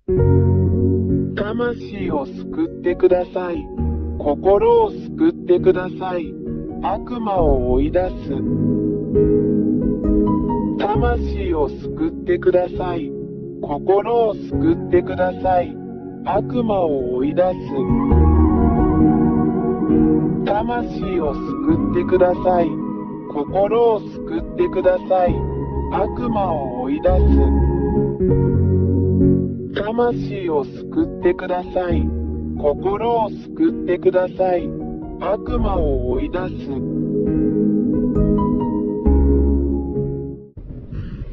魂を救ってください。心を救ってください。悪魔を追い出す。魂を救ってください。心を救ってください。悪魔を追い出す。魂を救ってください。心を救ってください。悪魔を追い出す。魂を救ってください。心を救ってください。悪魔を追い出す。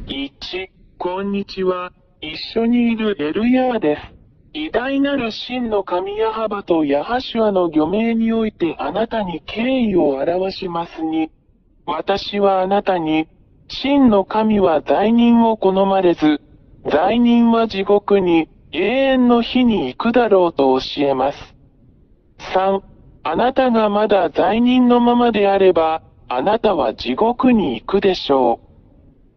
1、こんにちは。一緒にいるエルヤーです。偉大なる真の神ヤハバとヤハシュアの御名においてあなたに敬意を表しますに、私はあなたに、真の神は罪人を好まれず、罪人は地獄に永遠の火に行くだろうと教えます。3、あなたがまだ罪人のままであれば、あなたは地獄に行くでしょ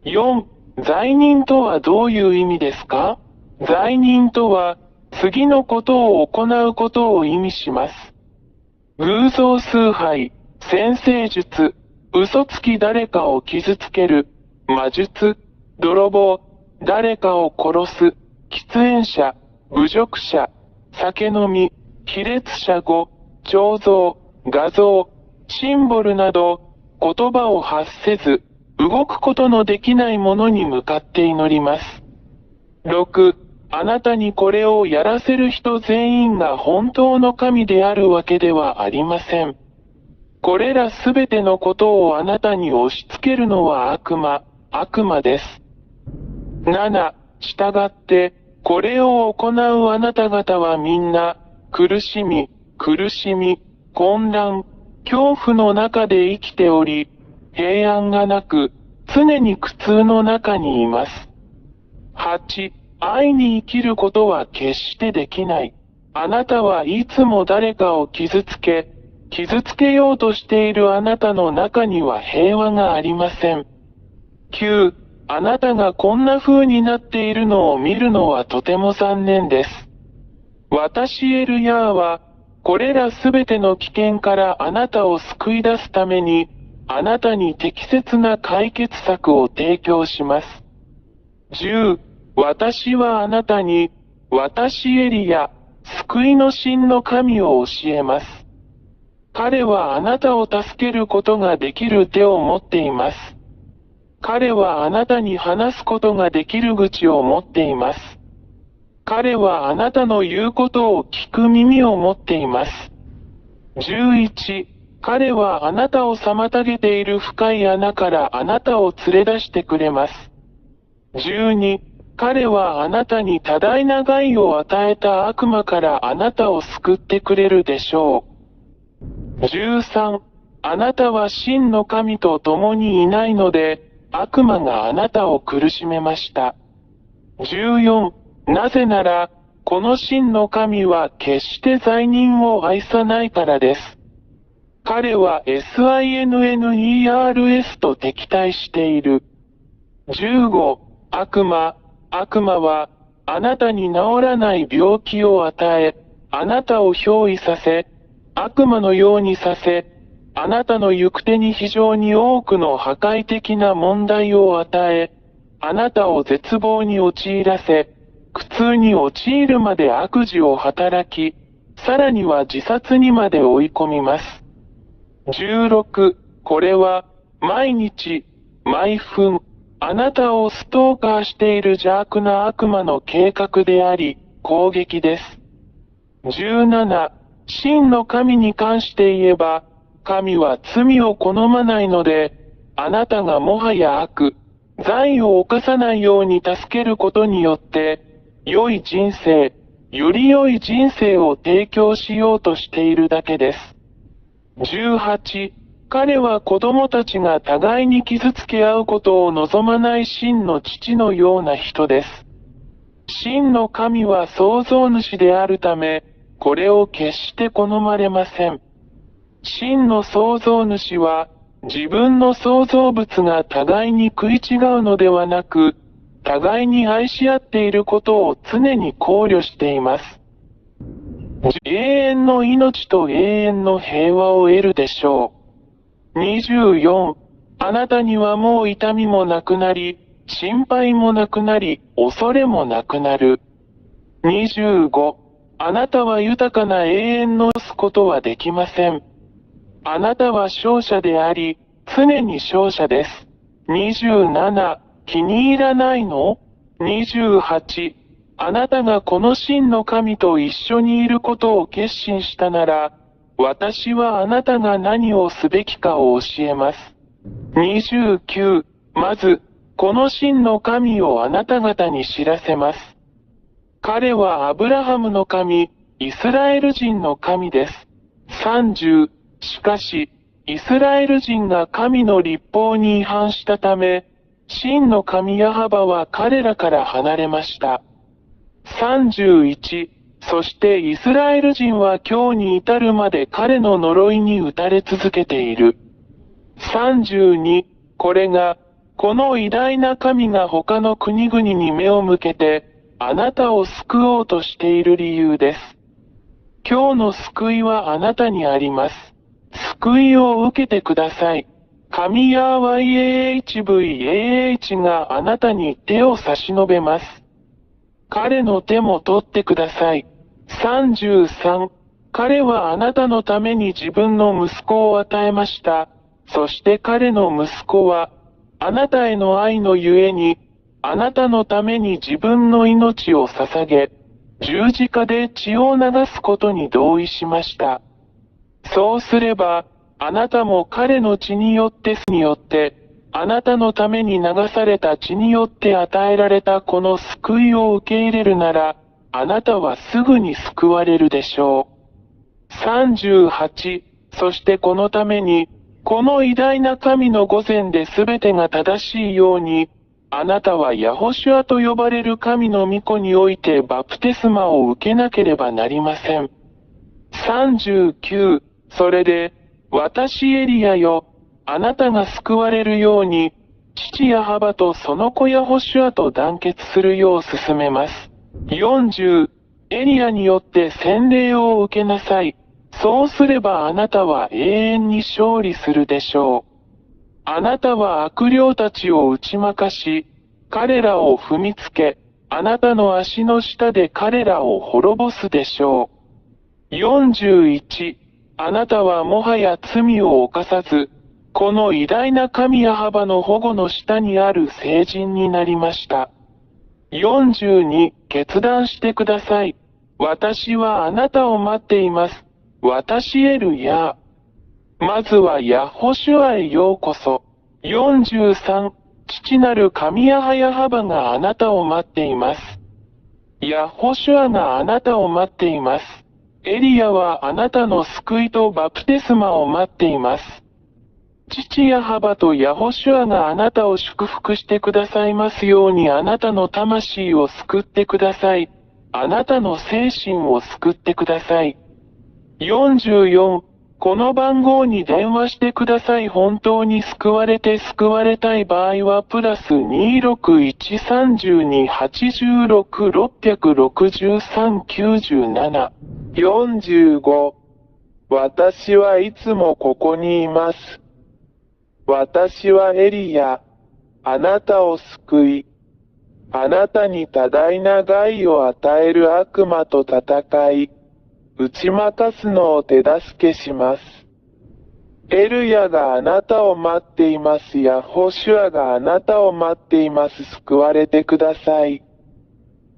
う。4、罪人とはどういう意味ですか？罪人とは、次のことを行うことを意味します。偶像崇拝、占星術、嘘つき誰かを傷つける、魔術、泥棒、誰かを殺す、喫煙者、侮辱者、酒飲み、卑劣者語、彫像、画像、シンボルなど、言葉を発せず、動くことのできないものに向かって祈ります。6、あなたにこれをやらせる人全員が本当の神であるわけではありません。これらすべてのことをあなたに押し付けるのは悪魔です。7、従って、これを行うあなた方はみんな、苦しみ、混乱、恐怖の中で生きており、平安がなく、常に苦痛の中にいます。8、愛に生きることは決してできない。あなたはいつも誰かを傷つけようとしているあなたの中には平和がありません。9、あなたがこんな風になっているのを見るのはとても残念です。私エルヤーは、これらすべての危険からあなたを救い出すために、あなたに適切な解決策を提供します。10、私はあなたに、私エリヤ、救いの神の神を教えます。彼はあなたを助けることができる手を持っています。彼はあなたに話すことができる口を持っています。彼はあなたの言うことを聞く耳を持っています。11、彼はあなたを妨げている深い穴からあなたを連れ出してくれます。12、彼はあなたに多大な害を与えた悪魔からあなたを救ってくれるでしょう。13、あなたは真の神と共にいないので、悪魔があなたを苦しめました。14、なぜなら、この真の神は決して罪人を愛さないからです。彼は SINNERS と敵対している。15、悪魔は、あなたに治らない病気を与え、あなたを憑依させ、悪魔のようにさせ、あなたの行く手に非常に多くの破壊的な問題を与え、あなたを絶望に陥らせ、苦痛に陥るまで悪事を働き、さらには自殺にまで追い込みます。16、これは、毎日、毎分、あなたをストーカーしている邪悪な悪魔の計画であり、攻撃です。17、真の神に関して言えば、神は罪を好まないので、あなたがもはや罪を犯さないように助けることによって、より良い人生を提供しようとしているだけです。18、彼は子供たちが互いに傷つけ合うことを望まない真の父のような人です。真の神は創造主であるため、これを決して好まれません。真の創造主は、自分の創造物が互いに食い違うのではなく、互いに愛し合っていることを常に考慮しています。永遠の命と永遠の平和を得るでしょう。24、あなたにはもう痛みもなくなり、心配もなくなり、恐れもなくなる。25、あなたは豊かな永遠の過ごすことはできません。あなたは勝者であり、常に勝者です。27、気に入らないの？ 28、あなたがこの真の神と一緒にいることを決心したなら、私はあなたが何をすべきかを教えます。29、まず、この真の神をあなた方に知らせます。彼はアブラハムの神、イスラエル人の神です。30、しかし、イスラエル人が神の律法に違反したため、真の神ヤハバは彼らから離れました。31、そしてイスラエル人は今日に至るまで彼の呪いに打たれ続けている。32、これが、この偉大な神が他の国々に目を向けて、あなたを救おうとしている理由です。今日の救いはあなたにあります。救いを受けてください。神ヤー YAHVAH があなたに手を差し伸べます。彼の手も取ってください。33、彼はあなたのために自分の息子を与えました。そして彼の息子は、あなたへの愛のゆえに、あなたのために自分の命を捧げ、十字架で血を流すことに同意しました。そうすれば、あなたも彼の血によって、あなたのために流された血によって与えられたこの救いを受け入れるなら、あなたはすぐに救われるでしょう。38、そしてこのために、この偉大な神の御前で全てが正しいように、あなたはヤホシュアと呼ばれる神の御子においてバプテスマを受けなければなりません。39、それで、私エリアよ、あなたが救われるように、父ヤハバとその子ヤホシュアと団結するよう進めます。40、エリアによって洗礼を受けなさい。そうすればあなたは永遠に勝利するでしょう。あなたは悪霊たちを打ち負かし、彼らを踏みつけ、あなたの足の下で彼らを滅ぼすでしょう。41、あなたはもはや罪を犯さず、この偉大な神ヤハバの保護の下にある聖人になりました。42、決断してください。私はあなたを待っています。私エルヤー。まずはヤホシュアへようこそ。43、父なる神ヤハヤハバがあなたを待っています。ヤホシュアがあなたを待っています。エリアはあなたの救いとバプテスマを待っています。父ヤハバとヤホシュアがあなたを祝福してくださいますようにあなたの魂を救ってください。あなたの精神を救ってください。44、この番号に電話してください。本当に救われて救われたい場合はプラス2613286666397。45、私はいつもここにいます。私はエリヤ、あなたを救い、あなたに多大な害を与える悪魔と戦い、打ち負かすのを手助けします。エルヤがあなたを待っています。ヤホシュアがあなたを待っています。救われてください。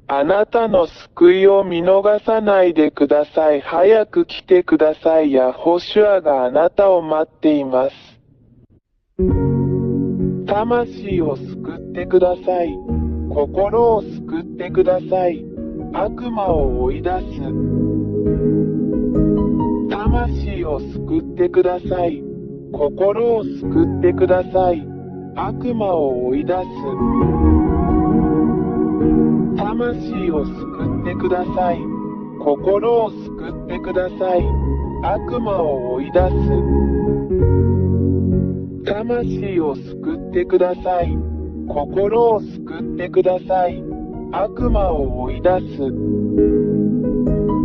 あなたの救いを見逃さないでください。早く来てください。ヤホシュアがあなたを待っています。魂を救ってください。心を救ってください。悪魔を追い出す。魂を救ってください。心を救ってください。悪魔を追い出す。魂を救ってください。心を救ってください。悪魔を追い出す。魂を救ってください。心を救ってください。悪魔を追い出す。